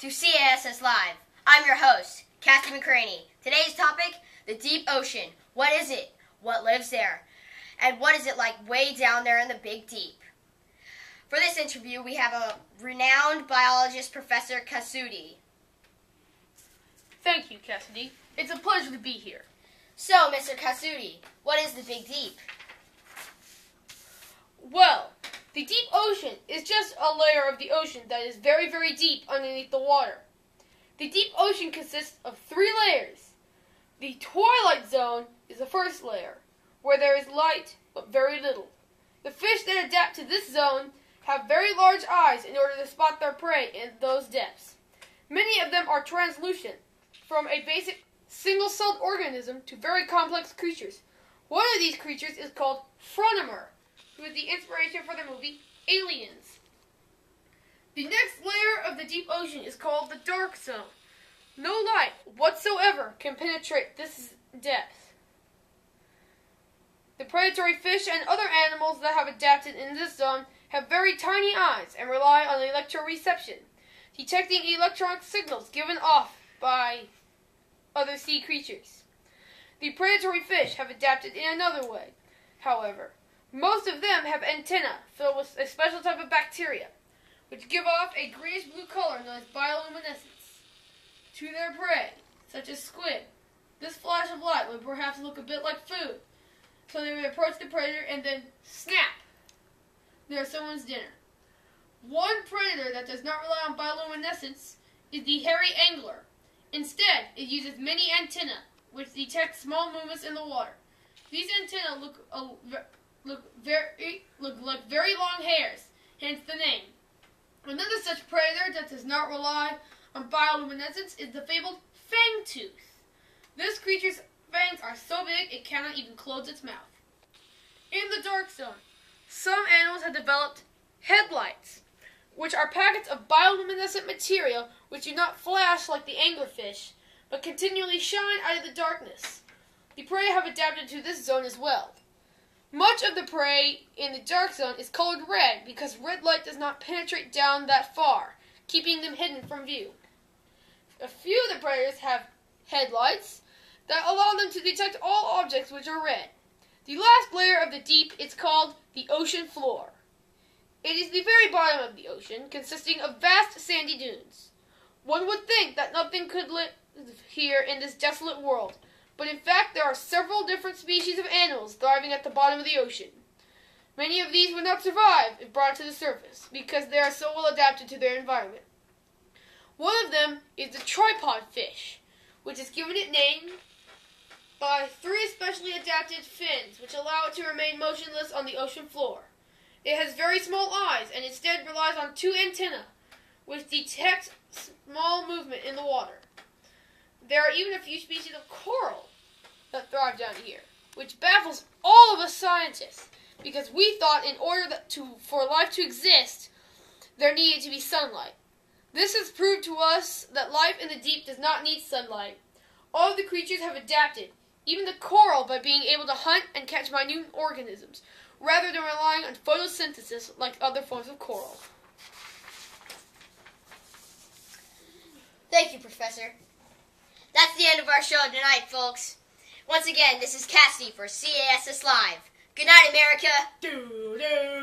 to C.A.S.S. Live. I'm your host, Kathy McCraney. Today's topic, the deep ocean. What is it? What lives there? And what is it like way down there in the big deep? For this interview, we have a renowned biologist, Professor Cassudi. Thank you, Cassidy. It's a pleasure to be here. So, Mr. Cassudi, what is the big deep? Well, the deep ocean is just a layer of the ocean that is very, very deep underneath the water. The deep ocean consists of 3 layers. The twilight zone is the first layer, where there is light but very little. The fish that adapt to this zone have very large eyes in order to spot their prey in those depths. Many of them are translucent, from a basic single-celled organism to very complex creatures. One of these creatures is called Phronomer, who is the inspiration for the movie Aliens. The next layer of the deep ocean is called the dark zone. No light whatsoever can penetrate this depth. The predatory fish and other animals that have adapted in this zone have very tiny eyes and rely on electroreception, detecting electronic signals given off by other sea creatures. The predatory fish have adapted in another way, however. Most of them have antennae filled with a special type of bacteria, which give off a greenish-blue color known as bioluminescence to their prey, such as squid. This flash of light would perhaps look a bit like food, so they would approach the predator and then snap! There's someone's dinner. One predator that does not rely on bioluminescence is the hairy angler. Instead, it uses many antennae, which detect small movements in the water. These antennae look like very long hairs, hence the name. Another such predator that does not rely on bioluminescence is the fabled fangtooth. This creature's fangs are so big it cannot even close its mouth. In the dark zone, some animals have developed headlights, which are packets of bioluminescent material which do not flash like the anglerfish, but continually shine out of the darkness. The prey have adapted to this zone as well. Much of the prey in the dark zone is colored red because red light does not penetrate down that far, keeping them hidden from view. A few of the predators have headlights that allow them to detect all objects which are red. The last layer of the deep is called the ocean floor. It is the very bottom of the ocean, consisting of vast sandy dunes. One would think that nothing could live here in this desolate world, but in fact there are several different species of animals thriving at the bottom of the ocean. Many of these would not survive if brought to the surface, because they are so well adapted to their environment. One of them is the tripod fish, which is given its name by 3 specially adapted fins, which allow it to remain motionless on the ocean floor. It has very small eyes and instead relies on 2 antennae, which detect small movement in the water. There are even a few species of coral that thrive down here, which baffles all of us scientists, because we thought in order for life to exist, there needed to be sunlight. This has proved to us that life in the deep does not need sunlight. All of the creatures have adapted, even the coral, by being able to hunt and catch minute organisms, rather than relying on photosynthesis like other forms of coral. Thank you, Professor. That's the end of our show tonight, folks. Once again, this is Cassidy for C.A.S.S. Live. Good night, America. Doo-doo.